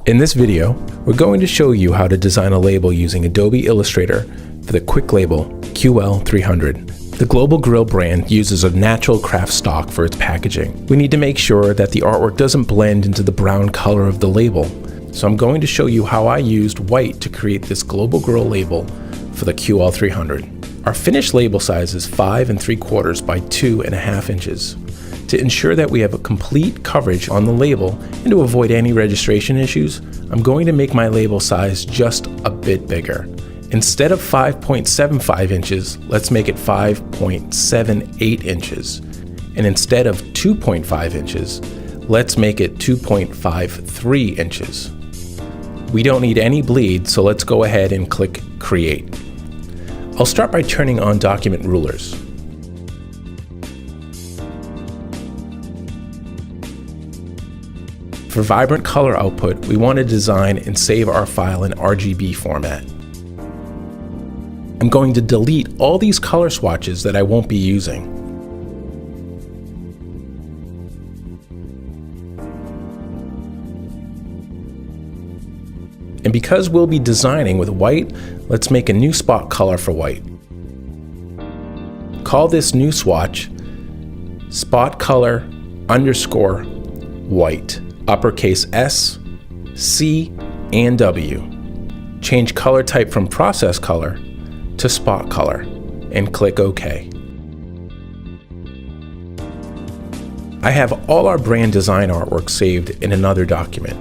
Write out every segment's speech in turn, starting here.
In this video, we're going to show you how to design a label using Adobe Illustrator for the Quicklabel QL-300. The Global Grill brand uses a natural craft stock for its packaging. We need to make sure that the artwork doesn't blend into the brown color of the label. So I'm going to show you how I used white to create this Global Grill label for the QL-300. Our finished label size is 5 3/4 by 2.5 inches. To ensure that we have a complete coverage on the label and to avoid any registration issues, I'm going to make my label size just a bit bigger. Instead of 5.75 inches, let's make it 5.78 inches. And instead of 2.5 inches, let's make it 2.53 inches. We don't need any bleed, so let's go ahead and click Create. I'll start by turning on document rulers. For vibrant color output, we want to design and save our file in RGB format. I'm going to delete all these color swatches that I won't be using. And because we'll be designing with white, let's make a new spot color for white. Call this new swatch spot color _ white. Uppercase S, C, and W. Change color type from process color to spot color and click OK. I have all our brand design artwork saved in another document.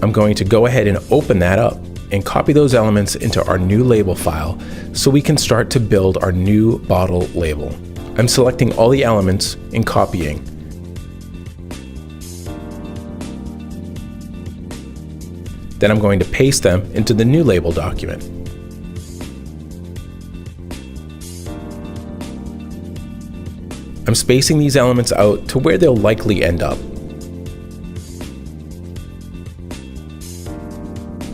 I'm going to go ahead and open that up and copy those elements into our new label file so we can start to build our new bottle label. I'm selecting all the elements and copying. Then I'm going to paste them into the new label document. I'm spacing these elements out to where they'll likely end up.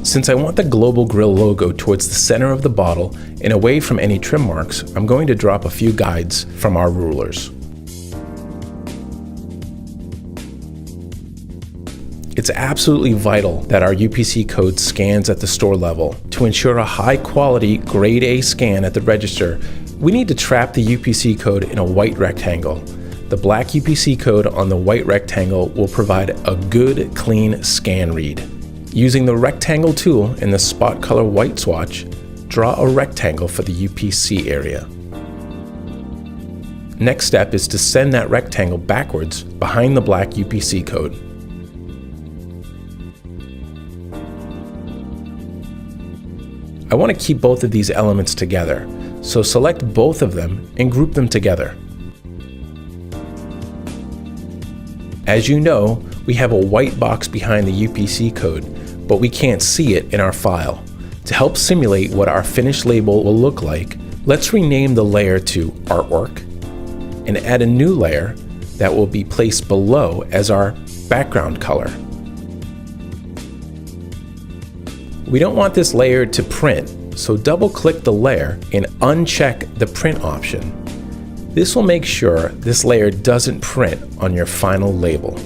Since I want the Global Grill logo towards the center of the bottle and away from any trim marks, I'm going to drop a few guides from our rulers. It's absolutely vital that our UPC code scans at the store level. To ensure a high-quality grade A scan at the register, we need to trap the UPC code in a white rectangle. The black UPC code on the white rectangle will provide a good, clean scan read. Using the rectangle tool in the spot color white swatch, draw a rectangle for the UPC area. Next step is to send that rectangle backwards behind the black UPC code. I want to keep both of these elements together, so select both of them and group them together. As you know, we have a white box behind the UPC code, but we can't see it in our file. To help simulate what our finished label will look like, let's rename the layer to Artwork and add a new layer that will be placed below as our background color. We don't want this layer to print, so double-click the layer and uncheck the print option. This will make sure this layer doesn't print on your final label.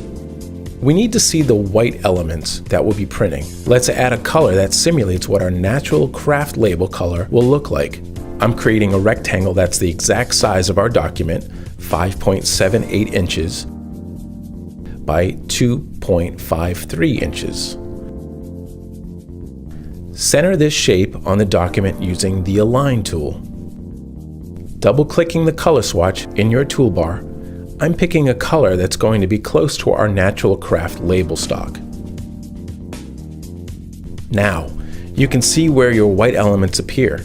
We need to see the white elements that we'll be printing. Let's add a color that simulates what our natural craft label color will look like. I'm creating a rectangle that's the exact size of our document, 5.78 inches by 2.53 inches. Center this shape on the document using the Align tool. Double-clicking the color swatch in your toolbar, I'm picking a color that's going to be close to our natural craft label stock. Now, you can see where your white elements appear.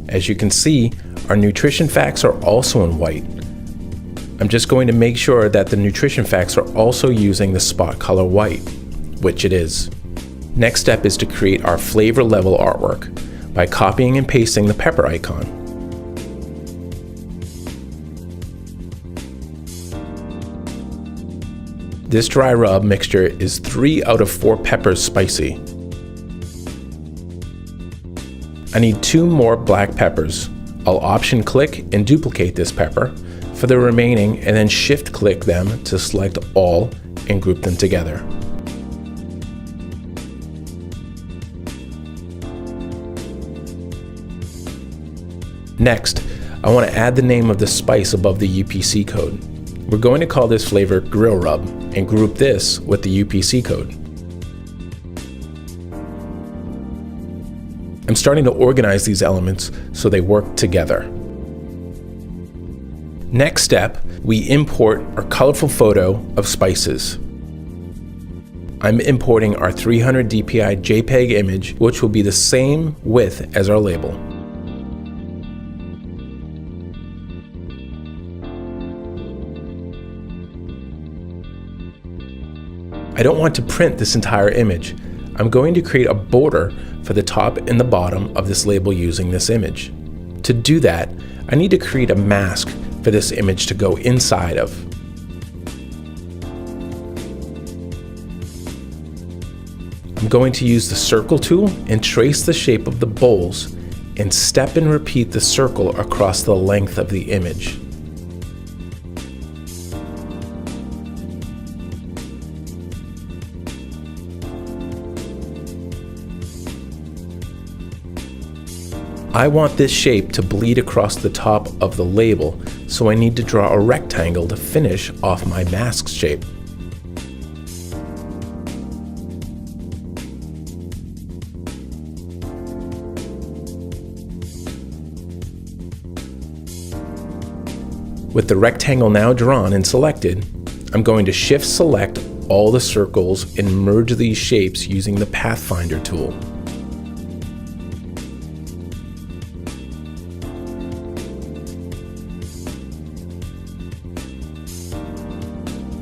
As you can see, our nutrition facts are also in white. I'm just going to make sure that the nutrition facts are also using the spot color white, which it is. Next step is to create our flavor level artwork by copying and pasting the pepper icon. This dry rub mixture is 3 out of 4 peppers spicy. I need 2 more black peppers. I'll option click and duplicate this pepper for the remaining and then shift click them to select all and group them together. Next, I want to add the name of the spice above the UPC code. We're going to call this flavor Grill Rub and group this with the UPC code. I'm starting to organize these elements so they work together. Next step, we import our colorful photo of spices. I'm importing our 300 dpi JPEG image, which will be the same width as our label. I don't want to print this entire image. I'm going to create a border for the top and the bottom of this label using this image. To do that, I need to create a mask for this image to go inside of. I'm going to use the circle tool and trace the shape of the bowls and step and repeat the circle across the length of the image. I want this shape to bleed across the top of the label, so I need to draw a rectangle to finish off my mask shape. With the rectangle now drawn and selected, I'm going to Shift select all the circles and merge these shapes using the Pathfinder tool.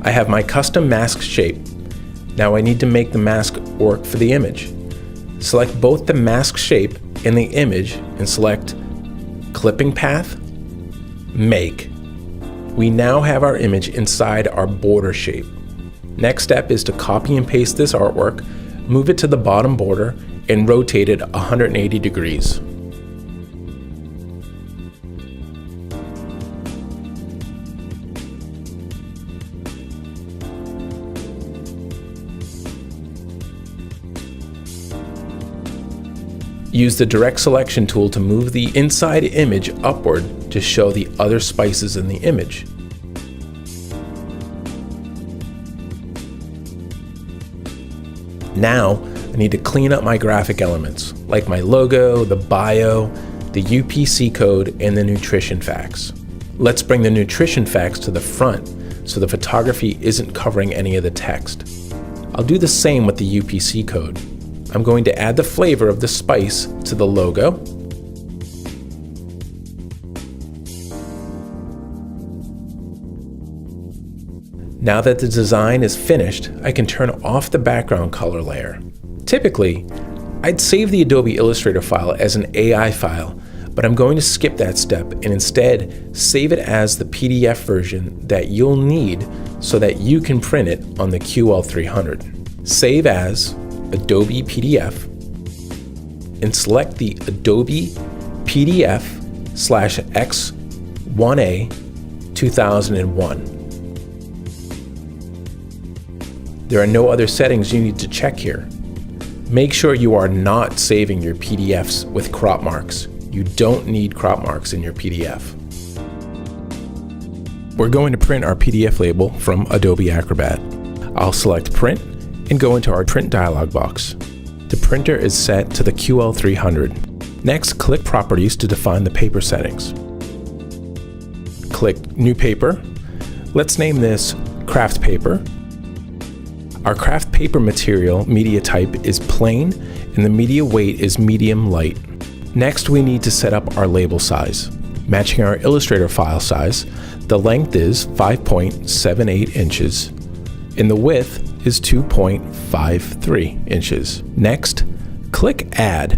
I have my custom mask shape. Now I need to make the mask work for the image. Select both the mask shape and the image and select Clipping Path, Make. We now have our image inside our border shape. Next step is to copy and paste this artwork, move it to the bottom border, and rotate it 180 degrees. Use the direct selection tool to move the inside image upward to show the other spices in the image. Now, I need to clean up my graphic elements, like my logo, the bio, the UPC code, and the nutrition facts. Let's bring the nutrition facts to the front so the photography isn't covering any of the text. I'll do the same with the UPC code. I'm going to add the flavor of the spice to the logo. Now that the design is finished, I can turn off the background color layer. Typically, I'd save the Adobe Illustrator file as an AI file, but I'm going to skip that step and instead save it as the PDF version that you'll need so that you can print it on the QL-300. Save as Adobe PDF and select the Adobe PDF/X1A 2001. There are no other settings you need to check here. Make sure you are not saving your PDFs with crop marks. You don't need crop marks in your PDF. We're going to print our PDF label from Adobe Acrobat. I'll select Print and go into our Print dialog box. The printer is set to the QL-300. Next, click Properties to define the paper settings. Click New Paper. Let's name this Craft Paper. Our craft paper material media type is plain and the media weight is medium light. Next, we need to set up our label size. Matching our Illustrator file size, the length is 5.78 inches and the width is 2.53 inches. Next, click Add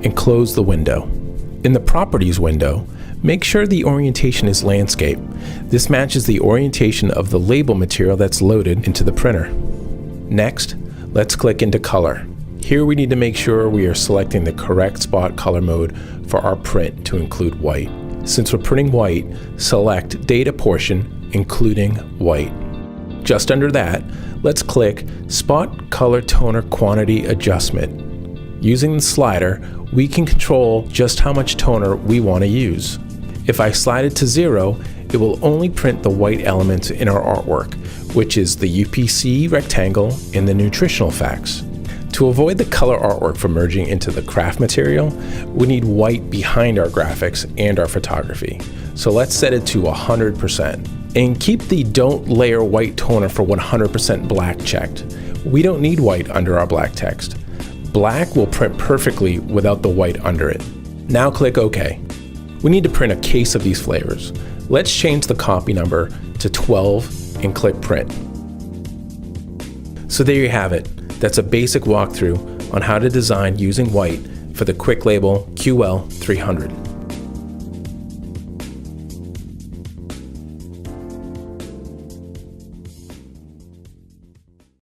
and close the window. In the Properties window, make sure the orientation is landscape. This matches the orientation of the label material that's loaded into the printer. Next, let's click into Color. Here we need to make sure we are selecting the correct spot color mode for our print to include white. Since we're printing white, select Data portion, including white. Just under that, let's click Spot Color Toner Quantity Adjustment. Using the slider, we can control just how much toner we want to use. If I slide it to 0, it will only print the white elements in our artwork, which is the UPC rectangle and the nutritional facts. To avoid the color artwork from merging into the craft material, we need white behind our graphics and our photography. So let's set it to 100%. And keep the Don't Layer White Toner for 100% black checked. We don't need white under our black text. Black will print perfectly without the white under it. Now click OK. We need to print a case of these flavors. Let's change the copy number to 12 and click print. So there you have it. That's a basic walkthrough on how to design using white for the Quicklabel QL-300.